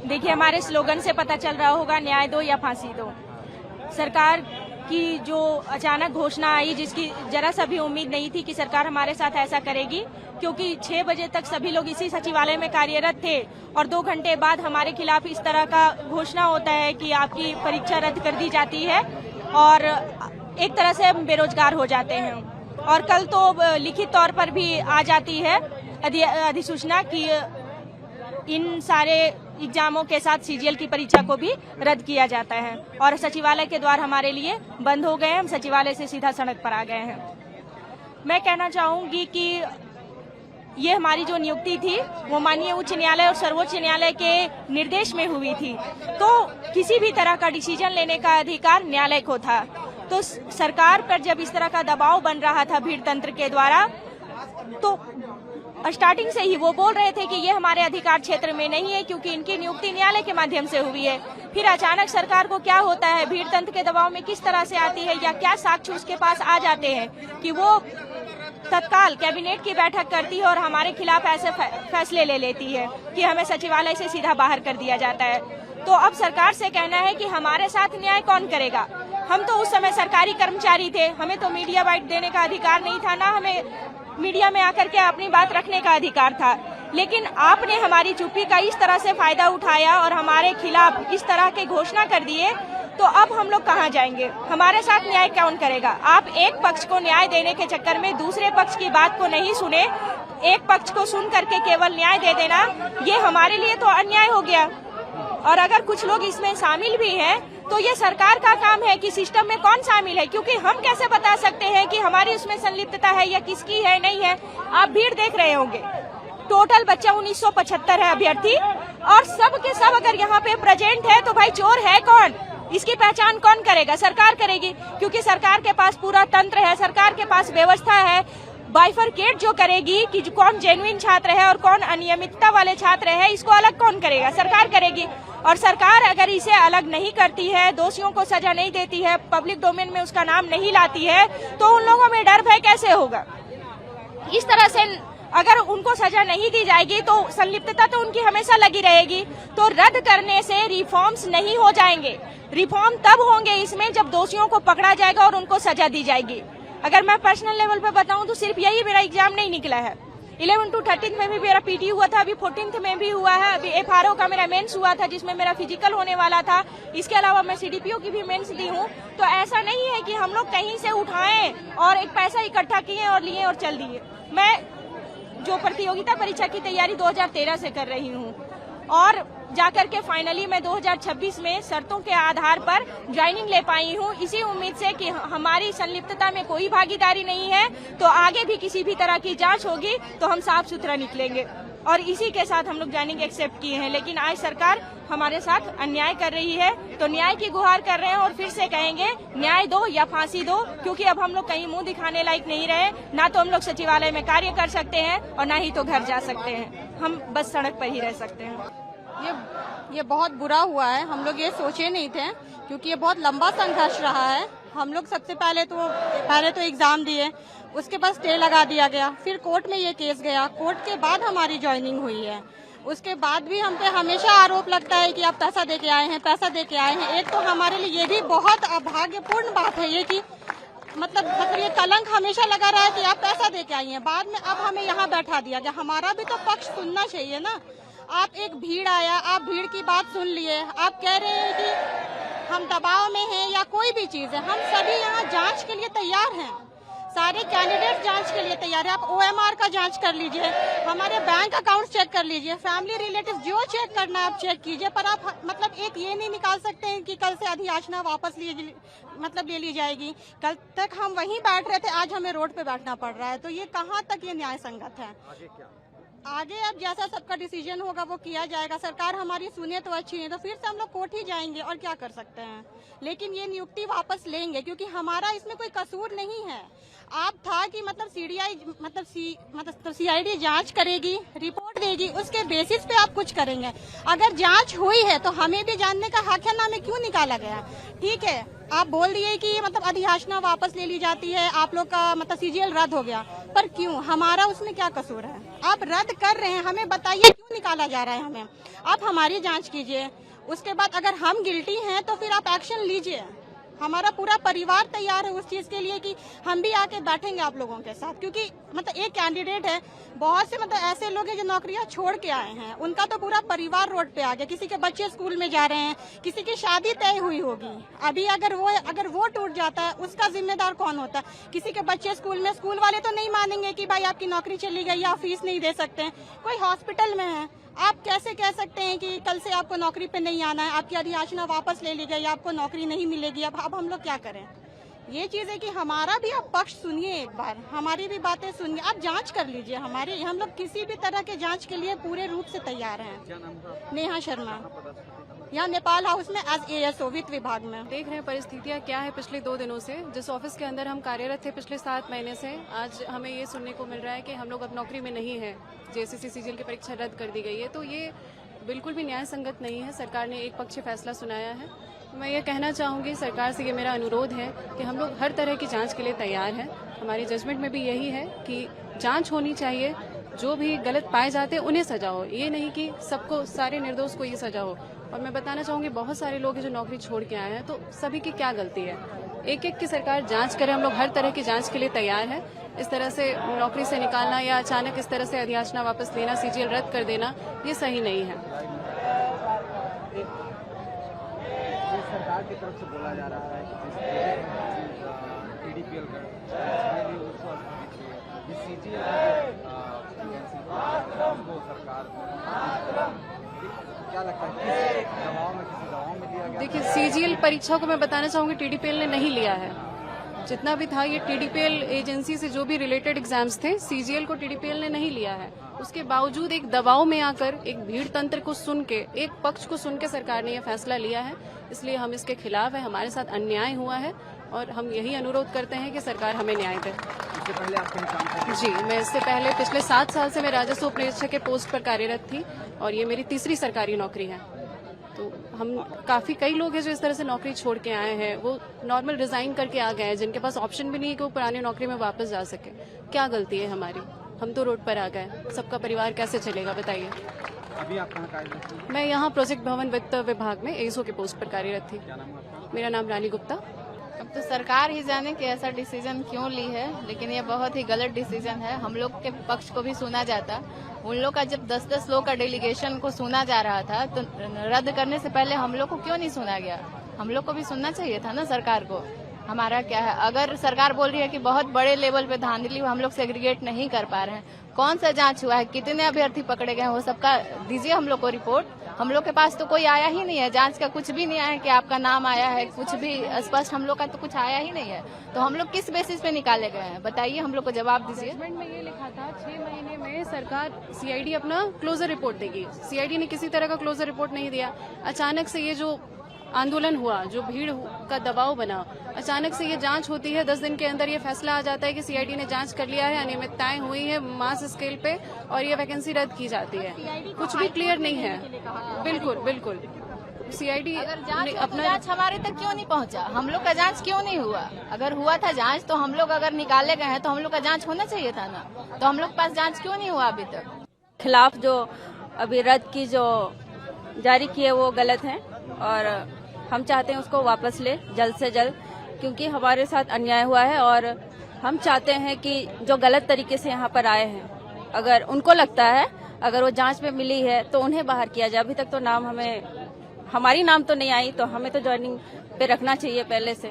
देखिए, हमारे स्लोगन से पता चल रहा होगा, न्याय दो या फांसी दो। सरकार की जो अचानक घोषणा आई, जिसकी जरा सा भी उम्मीद नहीं थी कि सरकार हमारे साथ ऐसा करेगी, क्योंकि 6 बजे तक सभी लोग इसी सचिवालय में कार्यरत थे और 2 घंटे बाद हमारे खिलाफ इस तरह का घोषणा होता है कि आपकी परीक्षा रद्द कर दी जाती है और एक तरह से हम बेरोजगार हो जाते हैं। और कल तो लिखित तौर पर भी आ जाती है अधिसूचना कि इन सारे एग्जामों के साथ सीजीएल की परीक्षा को भी रद्द किया जाता है और सचिवालय के द्वार हमारे लिए बंद हो गए हैं। हम सचिवालय से सीधा सड़क पर आ गए हैं। मैं कहना चाहूंगी कि ये हमारी जो नियुक्ति थी वो माननीय उच्च न्यायालय और सर्वोच्च न्यायालय के निर्देश में हुई थी, तो किसी भी तरह का डिसीजन लेने का अधिकार न्यायालय को था। तो सरकार पर जब इस तरह का दबाव बन रहा था भीड़ तंत्र के द्वारा, तो स्टार्टिंग से ही वो बोल रहे थे कि ये हमारे अधिकार क्षेत्र में नहीं है, क्योंकि इनकी नियुक्ति न्यायालय के माध्यम से हुई है। फिर अचानक सरकार को क्या होता है, भीड़ तंत्र के दबाव में किस तरह से आती है या क्या साक्ष्य उसके पास आ जाते हैं कि वो तत्काल कैबिनेट की बैठक करती है और हमारे खिलाफ ऐसे फैसले ले लेती है कि हमें सचिवालय से सीधा बाहर कर दिया जाता है। तो अब सरकार से कहना है कि हमारे साथ न्याय कौन करेगा। हम तो उस समय सरकारी कर्मचारी थे, हमें तो मीडिया बाइट देने का अधिकार नहीं था, ना हमें मीडिया में आकर के अपनी बात रखने का अधिकार था। लेकिन आपने हमारी चुप्पी का इस तरह से फायदा उठाया और हमारे खिलाफ इस तरह के घोषणा कर दिए, तो अब हम लोग कहाँ जाएंगे? हमारे साथ न्याय कौन करेगा? आप एक पक्ष को न्याय देने के चक्कर में दूसरे पक्ष की बात को नहीं सुने, एक पक्ष को सुन करके केवल न्याय दे देना, ये हमारे लिए तो अन्याय हो गया। और अगर कुछ लोग इसमें शामिल भी हैं, तो ये सरकार का काम है कि सिस्टम में कौन शामिल है, क्योंकि हम कैसे बता सकते हैं कि हमारी उसमें संलिप्तता है या किसकी है, नहीं है। आप भीड़ देख रहे होंगे, टोटल बच्चा 1975 है अभ्यर्थी, और सब के सब अगर यहाँ पे प्रेजेंट है तो भाई चोर है कौन, इसकी पहचान कौन करेगा? सरकार करेगी, क्योंकि सरकार के पास पूरा तंत्र है, सरकार के पास व्यवस्था है। बाइफरकेट जो करेगी कि कौन जेन्युइन छात्र है और कौन अनियमितता वाले छात्र है, इसको अलग कौन करेगा? सरकार करेगी। और सरकार अगर इसे अलग नहीं करती है, दोषियों को सजा नहीं देती है, पब्लिक डोमेन में उसका नाम नहीं लाती है, तो उन लोगों में डर भय कैसे होगा? इस तरह से अगर उनको सजा नहीं दी जाएगी तो संलिप्तता तो उनकी हमेशा लगी रहेगी। तो रद्द करने से रिफॉर्म्स नहीं हो जाएंगे। रिफॉर्म तब होंगे इसमें जब दोषियों को पकड़ा जाएगा और उनको सजा दी जाएगी। अगर मैं पर्सनल लेवल पे बताऊं तो सिर्फ यही मेरा एग्जाम नहीं निकला है। 11 to 13 में भी मेरा पीटी हुआ था, अभी 14th में भी हुआ है, अभी एफआरओ का मेरा मेंस हुआ था जिसमें मेरा फिजिकल होने वाला था। इसके अलावा मैं सीडीपीओ की भी मेंस दी हूँ। तो ऐसा नहीं है कि हम लोग कहीं से उठाएं और एक पैसा इकट्ठा किए और लिए और चल दिए। मैं जो प्रतियोगिता परीक्षा की तैयारी 2013 से कर रही हूँ और जाकर के फाइनली मैं 2026 में शर्तों के आधार पर ज्वाइनिंग ले पाई हूँ, इसी उम्मीद से कि हमारी संलिप्तता में कोई भागीदारी नहीं है, तो आगे भी किसी भी तरह की जांच होगी तो हम साफ सुथरा निकलेंगे। और इसी के साथ हम लोग ज्वाइनिंग एक्सेप्ट किए हैं। लेकिन आज सरकार हमारे साथ अन्याय कर रही है, तो न्याय की गुहार कर रहे हैं और फिर से कहेंगे न्याय दो या फांसी दो, क्योंकि अब हम लोग कहीं मुंह दिखाने लायक नहीं रहे। ना तो हम लोग सचिवालय में कार्य कर सकते हैं और ना ही तो घर जा सकते हैं, हम बस सड़क पर ही रह सकते हैं। ये बहुत बुरा हुआ है। हम लोग ये सोचे नहीं थे, क्योंकि ये बहुत लंबा संघर्ष रहा है। हम लोग सबसे पहले तो एग्जाम दिए, उसके बाद स्टे लगा दिया गया, फिर कोर्ट में ये केस गया, कोर्ट के बाद हमारी ज्वाइनिंग हुई है। उसके बाद भी हम पे हमेशा आरोप लगता है कि आप पैसा दे के आए हैं, पैसा दे के आए हैं। एक तो हमारे लिए ये भी बहुत अभाग्यपूर्ण बात है ये कि मतलब ये कलंक हमेशा लगा रहा है कि आप पैसा दे के आई हैं, बाद में अब हमें यहाँ बैठा दिया गया। हमारा भी तो पक्ष सुनना चाहिए ना। आप एक भीड़ आया, आप भीड़ की बात सुन लिए, आप कह रहे हैं कि हम दबाव में हैं या कोई भी चीज है। हम सभी यहाँ जांच के लिए तैयार हैं, सारे कैंडिडेट जांच के लिए तैयार है। आप ओएमआर का जांच कर लीजिए, हमारे बैंक अकाउंट चेक कर लीजिए, फैमिली रिलेटिव जो चेक करना है आप चेक कीजिए। पर आप मतलब एक ये नहीं निकाल सकते हैं कि कल से अधियाचना वापस ले ली जाएगी। कल तक हम वहीं बैठ रहे थे, आज हमें रोड पे बैठना पड़ रहा है। तो ये कहाँ तक ये न्याय संगत है? आगे अब जैसा सबका डिसीजन होगा वो किया जाएगा। सरकार हमारी सुने तो अच्छी है, तो फिर से हम लोग कोर्ट ही जाएंगे और क्या कर सकते हैं। लेकिन ये नियुक्ति वापस लेंगे, क्योंकि हमारा इसमें कोई कसूर नहीं है। आप था कि सीआईडी जांच करेगी, रिपोर्ट देगी, उसके बेसिस पे आप कुछ करेंगे। अगर जांच हुई है तो हमें भी जानने का हक है ना, हमें क्यों निकाला गया? ठीक है, आप बोल दिए कि अधियाचना वापस ले ली जाती है, आप लोग का सीजीएल रद्द हो गया, पर क्यों? हमारा उसमें क्या कसूर है? आप रद्द कर रहे हैं, हमें बताइए क्यों निकाला जा रहा है हमें? आप हमारी जांच कीजिए, उसके बाद अगर हम गिल्टी हैं तो फिर आप एक्शन लीजिए। हमारा पूरा परिवार तैयार है उस चीज के लिए कि हम भी आके बैठेंगे आप लोगों के साथ, क्योंकि मतलब एक कैंडिडेट है, बहुत से मतलब ऐसे लोग हैं जो नौकरियां छोड़ के आए हैं, उनका तो पूरा परिवार रोड पे आ गया। किसी के बच्चे स्कूल में जा रहे हैं, किसी की शादी तय हुई होगी, अभी अगर वो टूट जाता है उसका जिम्मेदार कौन होता है? किसी के बच्चे स्कूल में, स्कूल वाले तो नहीं मानेंगे कि भाई आपकी नौकरी चली गई, आप फीस नहीं दे सकते हैं। कोई हॉस्पिटल में है, आप कैसे कह सकते हैं कि कल से आपको नौकरी पे नहीं आना है, आपकी अधियाचना वापस ले ली गई, आपको नौकरी नहीं मिलेगी? अब हम लोग क्या करें? ये चीज है कि हमारा भी आप पक्ष सुनिए, एक बार हमारी भी बातें सुनिए, आप जांच कर लीजिए हमारी। हम लोग किसी भी तरह के जांच के लिए पूरे रूप से तैयार हैं। नेहा शर्मा, यहाँ नेपाल हाउस में एज ASO वित्त विभाग में। देख रहे हैं परिस्थितियां क्या है पिछले 2 दिनों से। जिस ऑफिस के अंदर हम कार्यरत थे पिछले 7 महीने से, आज हमें ये सुनने को मिल रहा है कि हम लोग अब नौकरी में नहीं है, JSSC CGL की परीक्षा रद्द कर दी गई है। तो ये बिल्कुल भी न्याय संगत नहीं है। सरकार ने एक पक्षीय फैसला सुनाया है। मैं ये कहना चाहूंगी सरकार से, ये मेरा अनुरोध है कि हम लोग हर तरह की जांच के लिए तैयार हैं। हमारी जजमेंट में भी यही है कि जांच होनी चाहिए, जो भी गलत पाए जाते हैं उन्हें सजा हो, ये नहीं कि सबको, सारे निर्दोष को ये सजा हो। और मैं बताना चाहूंगी बहुत सारे लोग हैं जो नौकरी छोड़ के आए हैं, तो सभी की क्या गलती है? एक एक की सरकार जांच करे। हम लोग हर तरह की जांच के लिए तैयार है। इस तरह से नौकरी से निकालना या अचानक इस तरह से अधियाचना वापस लेना, CGL रद्द कर देना, ये सही नहीं है। सरकार की तरफ से बोला जा रहा है कि TDPL क्या लगता है किसी दबाव में लिया गया? देखिए, CGL परीक्षा को मैं बताना चाहूंगी TDPL ने नहीं लिया है। जितना भी था ये TDPL एजेंसी से जो भी रिलेटेड एग्जाम्स थे, CGL को TDPL ने नहीं लिया है। उसके बावजूद एक दबाव में आकर, एक भीड़ तंत्र को सुन के, एक पक्ष को सुन के सरकार ने यह फैसला लिया है। इसलिए हम इसके खिलाफ है। हमारे साथ अन्याय हुआ है और हम यही अनुरोध करते हैं कि सरकार हमें न्याय दे। इससे पहले आप कहीं काम करते? जी, मैं इससे पहले पिछले 7 साल से मैं राजस्व उपनिरीक्षक के पोस्ट पर कार्यरत थी और ये मेरी तीसरी सरकारी नौकरी है। तो हम कई लोग हैं जो इस तरह से नौकरी छोड़ के आए हैं, वो नॉर्मल रिजाइन करके आ गए हैं, जिनके पास ऑप्शन भी नहीं है कि वो पुरानी नौकरी में वापस जा सके। क्या गलती है हमारी? हम तो रोड पर आ गए, सबका परिवार कैसे चलेगा बताइए? अभी आप कहाँ कार्यरत हैं? मैं यहाँ प्रोजेक्ट भवन वित्त विभाग में ASO के पोस्ट पर कार्यरत थी। क्या नाम है आपका? मेरा नाम रानी गुप्ता। अब तो सरकार ही जाने कि ऐसा डिसीजन क्यों ली है, लेकिन ये बहुत ही गलत डिसीजन है। हम लोग के पक्ष को भी सुना जाता। उन लोग का जब 10-10 लोग का डेलीगेशन को सुना जा रहा था, तो रद्द करने से पहले हम लोग को क्यों नहीं सुना गया? हम लोग को भी सुनना चाहिए था ना सरकार को। हमारा क्या है, अगर सरकार बोल रही है कि बहुत बड़े लेवल पे धांधली हम लोग सेग्रीगेट नहीं कर पा रहे हैं, कौन सा जांच हुआ है, कितने अभ्यर्थी पकड़े गए हैं, वो सबका दीजिए हम लोग को रिपोर्ट। हम लोग के पास तो कोई आया ही नहीं है, जांच का कुछ भी नहीं आया है कि आपका नाम आया है, कुछ भी स्पष्ट हम लोग का तो कुछ आया ही नहीं है। तो हम लोग किस बेसिस पे निकाले गए हैं, बताइए, हम लोग को जवाब दीजिए। जजमेंट में ये लिखा था 6 महीने में सरकार CID अपना क्लोजर रिपोर्ट देगी। CID ने किसी तरह का क्लोजर रिपोर्ट नहीं दिया। अचानक से ये जो आंदोलन हुआ, जो भीड़ का दबाव बना, अचानक से ये जांच होती है। 10 दिन के अंदर ये फैसला आ जाता है कि CID ने जांच कर लिया है, अनियमितताएं हुई है मास स्केल पे और ये वैकेंसी रद्द की जाती है। कुछ भी क्लियर नहीं है। बिल्कुल बिल्कुल। CID अगर जांच अपना जांच हमारे तक क्यों नहीं पहुंचा? हम लोग का जांच क्यों नहीं हुआ? अगर हुआ था जांच तो हम लोग अगर निकाले गए हैं तो हम लोग का जांच होना चाहिए था ना। तो हम लोग के पास जांच क्यों नहीं हुआ अभी तक? खिलाफ जो अभी रद्द की जो जारी की है वो गलत है और हम चाहते हैं उसको वापस ले जल्द से जल्द, क्योंकि हमारे साथ अन्याय हुआ है और हम चाहते हैं कि जो गलत तरीके से यहाँ पर आए हैं, अगर उनको लगता है अगर वो जांच में मिली है तो उन्हें बाहर किया जाए। अभी तक तो हमारी नाम तो नहीं आई, तो हमें तो ज्वाइनिंग पे रखना चाहिए पहले से।